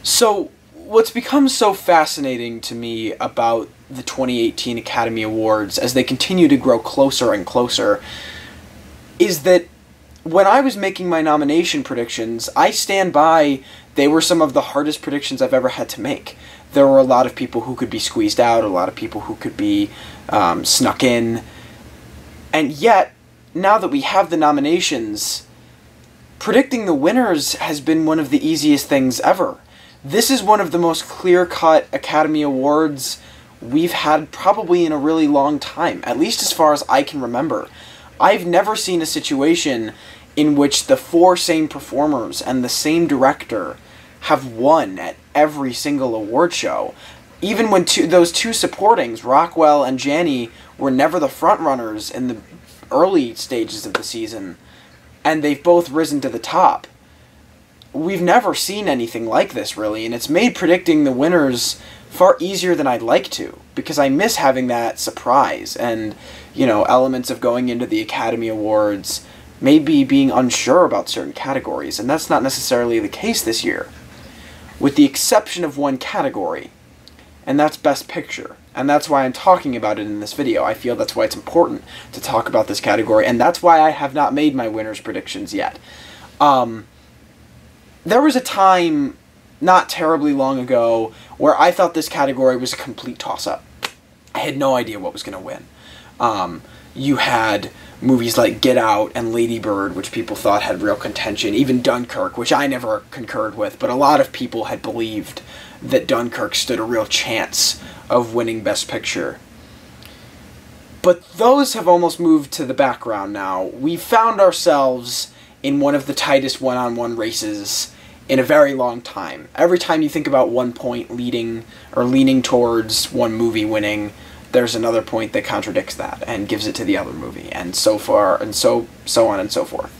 So, what's become so fascinating to me about the 2018 Academy Awards as they continue to grow closer and closer is that when I was making my nomination predictions, I stand by they were some of the hardest predictions I've ever had to make. There were a lot of people who could be squeezed out, a lot of people who could be snuck in, and yet, now that we have the nominations, predicting the winners has been one of the easiest things ever. This is one of the most clear-cut Academy Awards we've had probably in a really long time, at least as far as I can remember. I've never seen a situation in which the four same performers and the same director have won at every single award show. Even when those two supportings, Rockwell and Janney, were never the frontrunners in the early stages of the season, and they've both risen to the top. We've never seen anything like this, really, and it's made predicting the winners far easier than I'd like to, because I miss having that surprise and, elements of going into the Academy Awards, maybe being unsure about certain categories, and that's not necessarily the case this year, with the exception of one category, and that's Best Picture. And that's why I'm talking about it in this video. I feel that's why it's important to talk about this category, and that's why I have not made my winners' predictions yet. There was a time, not terribly long ago, where I thought this category was a complete toss-up. I had no idea what was going to win. You had movies like Get Out and Lady Bird, which people thought had real contention. Even Dunkirk, which I never concurred with, but a lot of people had believed that Dunkirk stood a real chance of winning Best Picture. But those have almost moved to the background now. We've found ourselves in one of the tightest one-on-one races in a very long time. Every time you think about one point leading or leaning towards one movie winning, there's another point that contradicts that and gives it to the other movie, and so far, and so on and so forth.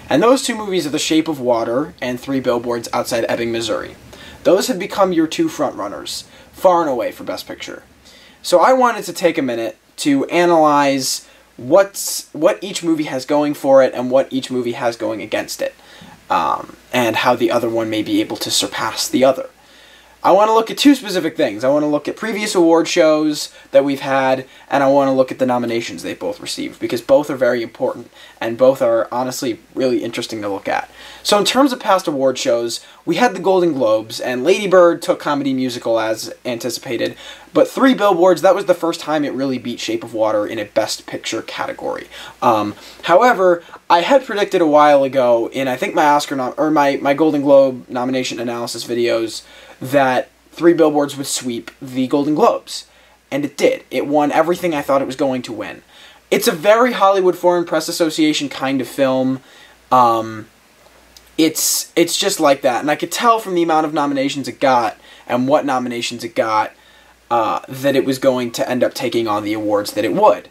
And those two movies are The Shape of Water and Three Billboards Outside Ebbing, Missouri. Those have become your two frontrunners, far and away, for Best Picture. So I wanted to take a minute to analyze what each movie has going for it and what each movie has going against it, and how the other one may be able to surpass the other. I want to look at two specific things. I want to look at previous award shows that we've had, and I want to look at the nominations they both received, because both are very important, and both are honestly really interesting to look at. So in terms of past award shows, we had the Golden Globes, and Lady Bird took Comedy Musical as anticipated, but Three Billboards, that was the first time it really beat Shape of Water in a Best Picture category. However, I had predicted a while ago in, I think, my Golden Globe nomination analysis videos that Three Billboards would sweep the Golden Globes. And it did. It won everything I thought it was going to win. It's a very Hollywood Foreign Press Association kind of film. It's just like that. And I could tell from the amount of nominations it got and what nominations it got that it was going to end up taking on the awards that it would.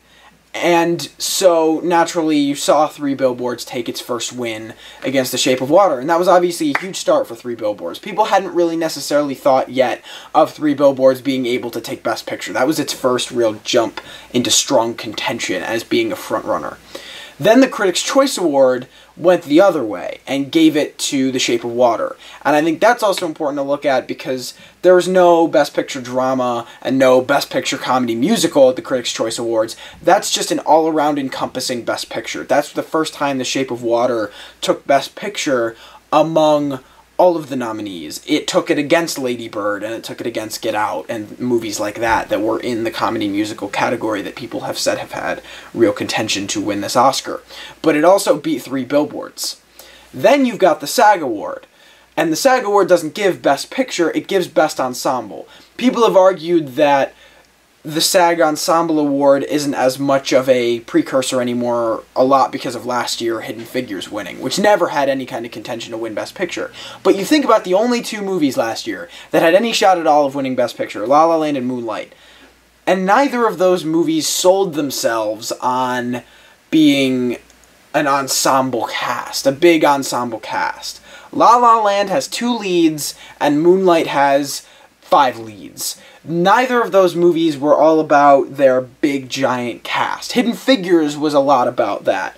And so, naturally, you saw Three Billboards take its first win against The Shape of Water, and that was obviously a huge start for Three Billboards. People hadn't really necessarily thought yet of Three Billboards being able to take Best Picture. That was its first real jump into strong contention as being a frontrunner. Then the Critics' Choice Award went the other way and gave it to The Shape of Water. And I think that's also important to look at because there was no Best Picture Drama and no Best Picture Comedy Musical at the Critics' Choice Awards. That's just an all-around encompassing Best Picture. That's the first time The Shape of Water took Best Picture among all of the nominees. It took it against Lady Bird, and it took it against Get Out, and movies like that that were in the comedy musical category that people have said have had real contention to win this Oscar. But it also beat Three Billboards. Then you've got the SAG Award. And the SAG Award doesn't give Best Picture, it gives Best Ensemble. People have argued that the SAG Ensemble Award isn't as much of a precursor anymore, a lot because of last year Hidden Figures winning, which never had any kind of contention to win Best Picture. But you think about the only two movies last year that had any shot at all of winning Best Picture, La La Land and Moonlight. And neither of those movies sold themselves on being an ensemble cast, a big ensemble cast. La La Land has 2 leads, and Moonlight has 5 leads. Neither of those movies were all about their big, giant cast. Hidden Figures was a lot about that.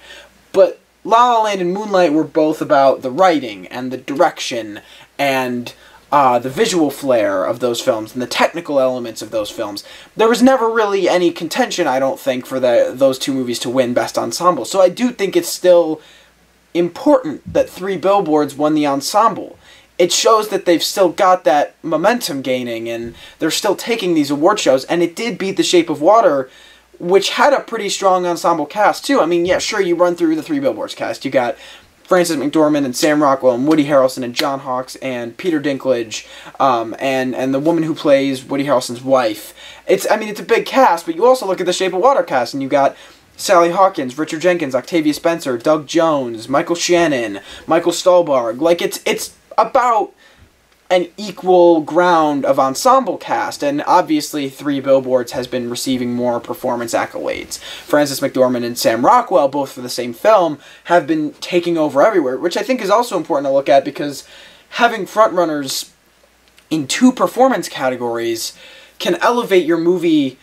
But La La Land and Moonlight were both about the writing and the direction and the visual flair of those films and the technical elements of those films. There was never really any contention, I don't think, for those two movies to win Best Ensemble. So I do think it's still important that Three Billboards won the ensemble. It shows that they've still got that momentum gaining, and they're still taking these award shows, and it did beat The Shape of Water, which had a pretty strong ensemble cast, too. I mean, yeah, sure, you run through the Three Billboards cast. You got Frances McDormand and Sam Rockwell and Woody Harrelson and John Hawkes and Peter Dinklage, and the woman who plays Woody Harrelson's wife. It's a big cast, but you also look at the Shape of Water cast, and you got Sally Hawkins, Richard Jenkins, Octavia Spencer, Doug Jones, Michael Shannon, Michael Stuhlbarg. Like, it's about an equal ground of ensemble cast, and obviously Three Billboards has been receiving more performance accolades. Frances McDormand and Sam Rockwell, both for the same film, have been taking over everywhere, which I think is also important to look at, because having frontrunners in two performance categories can elevate your movie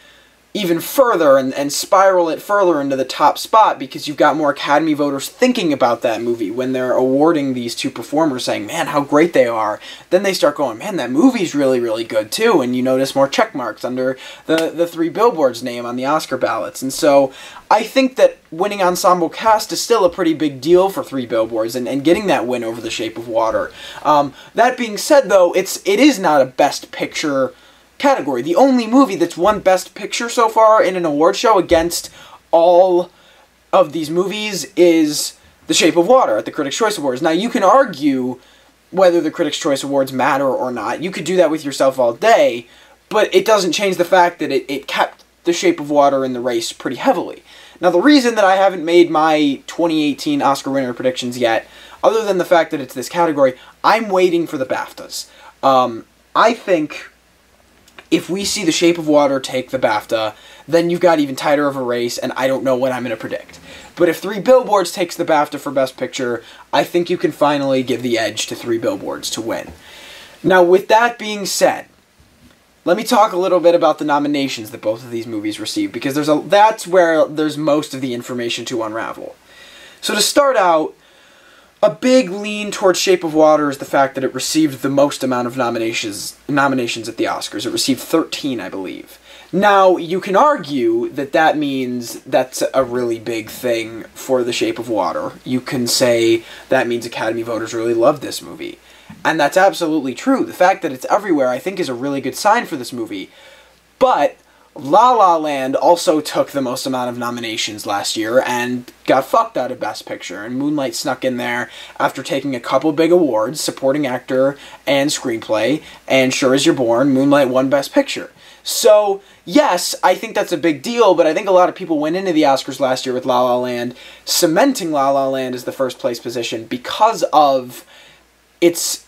even further and spiral it further into the top spot, because you've got more Academy voters thinking about that movie when they're awarding these two performers, saying, man, how great they are. Then they start going, man, that movie's really, really good too, and you notice more check marks under the Three Billboards name on the Oscar ballots. And so I think that winning ensemble cast is still a pretty big deal for Three Billboards, and getting that win over The Shape of Water. That being said, though, it is not a Best Picture category. The only movie that's won Best Picture so far in an award show against all of these movies is The Shape of Water at the Critics' Choice Awards. Now, you can argue whether the Critics' Choice Awards matter or not. You could do that with yourself all day, but it doesn't change the fact that it kept The Shape of Water in the race pretty heavily. Now, the reason that I haven't made my 2018 Oscar winner predictions yet, other than the fact that it's this category, I'm waiting for the BAFTAs. I think if we see The Shape of Water take the BAFTA, then you've got even tighter of a race, and I don't know what I'm going to predict. But if Three Billboards takes the BAFTA for Best Picture, I think you can finally give the edge to Three Billboards to win. Now, with that being said, let me talk a little bit about the nominations that both of these movies received, because that's where there's most of the information to unravel. So to start out, a big lean towards Shape of Water is the fact that it received the most amount of nominations at the Oscars. It received 13, I believe. Now, you can argue that that means that's a really big thing for The Shape of Water. You can say that means Academy voters really love this movie. And that's absolutely true. The fact that it's everywhere, I think, is a really good sign for this movie. But La La Land also took the most amount of nominations last year and got fucked out of Best Picture, and Moonlight snuck in there after taking a couple big awards, supporting actor and screenplay, and Sure As You're Born, Moonlight won Best Picture. So, yes, I think that's a big deal, but I think a lot of people went into the Oscars last year with La La Land, cementing La La Land as the first place position because of its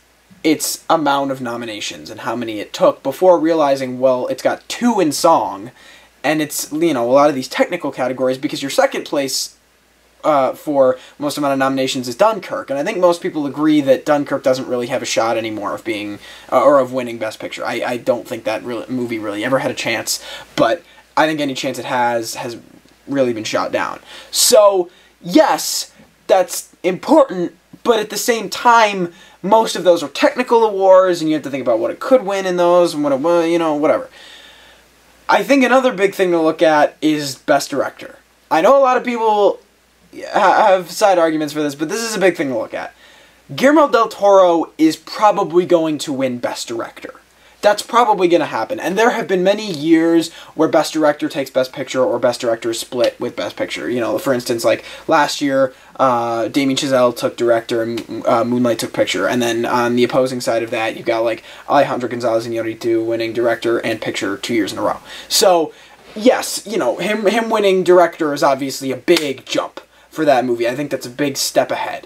amount of nominations and how many it took, before realizing, well, it's got 2 in song, and it's, a lot of these technical categories, because your second place for most amount of nominations is Dunkirk, and I think most people agree that Dunkirk doesn't really have a shot anymore of being, or of winning Best Picture. I don't think that movie really ever had a chance, but I think any chance it has really been shot down. So, yes, that's important, but at the same time, most of those are technical awards, and you have to think about what it could win in those, and what it, whatever. I think another big thing to look at is Best Director. I know a lot of people have side arguments for this, but this is a big thing to look at. Guillermo del Toro is probably going to win Best Director. That's probably going to happen. And there have been many years where Best Director takes Best Picture, or Best Director is split with Best Picture. For instance, like last year, Damien Chazelle took Director and Moonlight took Picture. And then on the opposing side of that, you've got like Alejandro González Iñárritu winning Director and Picture 2 years in a row. So, yes, him winning Director is obviously a big jump for that movie. I think that's a big step ahead.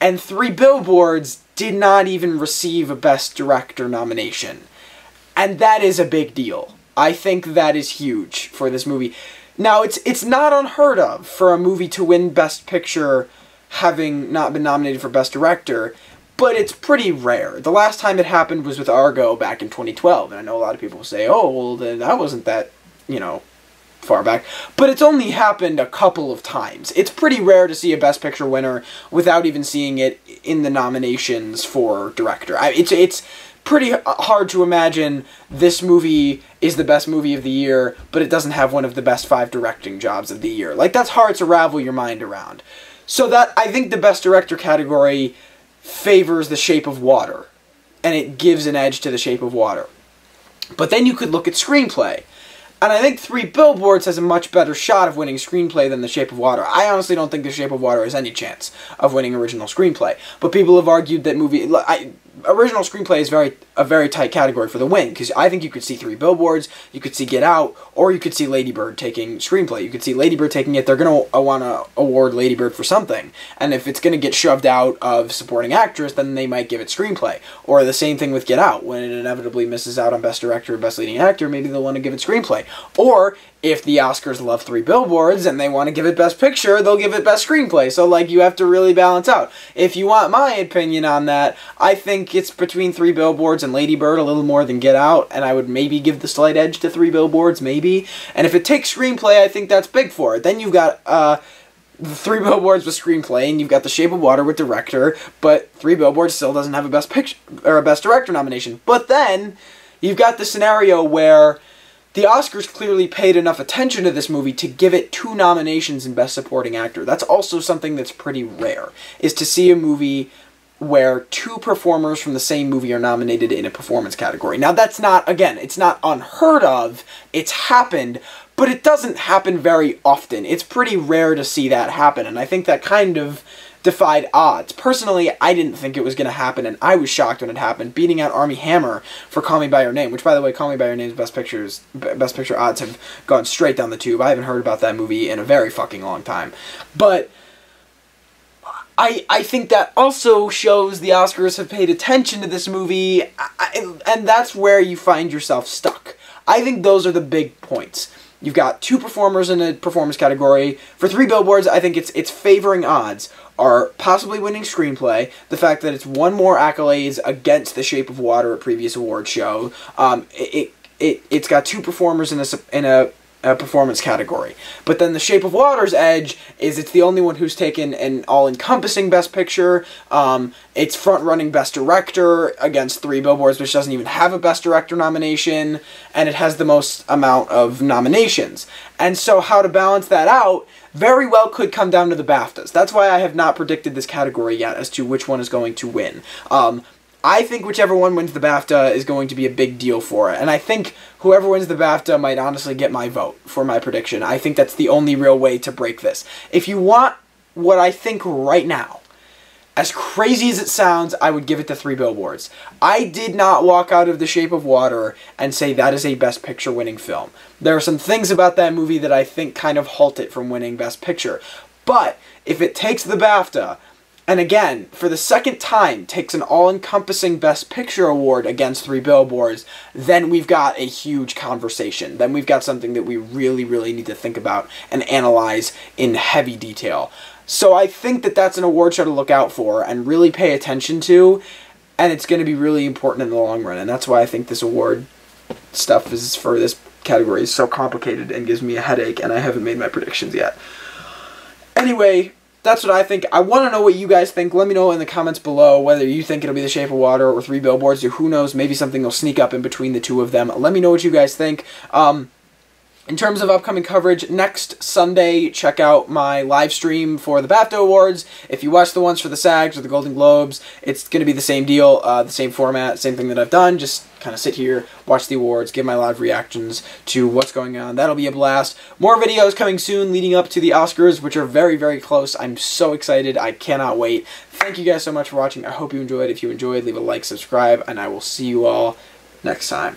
And Three Billboards did not even receive a Best Director nomination. And that is a big deal. I think that is huge for this movie. Now, it's not unheard of for a movie to win Best Picture having not been nominated for Best Director, but it's pretty rare. The last time it happened was with Argo back in 2012, and I know a lot of people say, oh, well, then that wasn't that, far back, but it's only happened a couple of times. It's pretty rare to see a Best Picture winner without even seeing it in the nominations for director. It's pretty hard to imagine this movie is the best movie of the year, but it doesn't have one of the best 5 directing jobs of the year. Like, that's hard to ravel your mind around. So that, I think the Best Director category favors The Shape of Water, and it gives an edge to The Shape of Water. But then you could look at screenplay. And I think Three Billboards has a much better shot of winning screenplay than The Shape of Water. I honestly don't think The Shape of Water has any chance of winning original screenplay. But people have argued that original screenplay is a very tight category for the win, because I think you could see Three Billboards, you could see Get Out, or you could see Lady Bird taking screenplay. You could see Lady Bird taking it. They're going to want to award Lady Bird for something. And if it's going to get shoved out of supporting actress, then they might give it screenplay. Or the same thing with Get Out. When it inevitably misses out on Best Director or Best Leading Actor, maybe they'll want to give it screenplay. Or if the Oscars love Three Billboards and they want to give it Best Picture, they'll give it Best Screenplay. So, like, you have to really balance out. If you want my opinion on that, I think it's between Three Billboards and Lady Bird a little more than Get Out, and I would maybe give the slight edge to Three Billboards, maybe. And if it takes Screenplay, I think that's big for it. Then you've got Three Billboards with Screenplay, and you've got The Shape of Water with Director, but Three Billboards still doesn't have a Best Picture or a Best Director nomination. But then you've got the scenario where the Oscars clearly paid enough attention to this movie to give it 2 nominations in Best Supporting Actor. That's also something that's pretty rare, is to see a movie where 2 performers from the same movie are nominated in a performance category. Now, that's not, again, it's not unheard of. It's happened, but it doesn't happen very often. It's pretty rare to see that happen, and I think that kind of defied odds. Personally, I didn't think it was going to happen, and I was shocked when it happened, beating out Armie Hammer for Call Me By Your Name, which, by the way, Call Me By Your Name's Best Picture odds have gone straight down the tube. I haven't heard about that movie in a very fucking long time. But I think that also shows the Oscars have paid attention to this movie, and that's where you find yourself stuck. I think those are the big points. You've got 2 performers in a performance category. For Three Billboards, I think its favoring odds are possibly winning screenplay, the fact that it's won more accolades against The Shape of Water, a previous award show. It's got 2 performers in a performance category. But then The Shape of Water's edge is it's the only one who's taken an all-encompassing Best Picture. It's front-running Best Director against Three Billboards, which doesn't even have a Best Director nomination, and it has the most amount of nominations. And so how to balance that out very well could come down to the BAFTAs. That's why I have not predicted this category yet as to which one is going to win. I think whichever one wins the BAFTA is going to be a big deal for it. And I think whoever wins the BAFTA might honestly get my vote for my prediction. I think that's the only real way to break this. If you want what I think right now, as crazy as it sounds, I would give it to Three Billboards. I did not walk out of The Shape of Water and say that is a Best Picture winning film. There are some things about that movie that I think kind of halt it from winning Best Picture. But if it takes the BAFTA, and again, for the second time, takes an all-encompassing Best Picture award against Three Billboards, then we've got a huge conversation. Then we've got something that we really, really need to think about and analyze in heavy detail. So I think that that's an award show to look out for and really pay attention to, and it's going to be really important in the long run. And that's why I think this award stuff is for this category is so complicated and gives me a headache, and I haven't made my predictions yet. Anyway, that's what I think. I want to know what you guys think. Let me know in the comments below whether you think it'll be The Shape of Water or Three Billboards, or who knows, maybe something will sneak up in between the 2 of them. Let me know what you guys think. In terms of upcoming coverage, next Sunday, check out my live stream for the BAFTA Awards. If you watch the ones for the SAGs or the Golden Globes, it's going to be the same deal, the same format, same thing that I've done. Just kind of sit here, watch the awards, give my live reactions to what's going on. That'll be a blast. More videos coming soon leading up to the Oscars, which are very, very close. I'm so excited. I cannot wait. Thank you guys so much for watching. I hope you enjoyed. If you enjoyed, leave a like, subscribe, and I will see you all next time.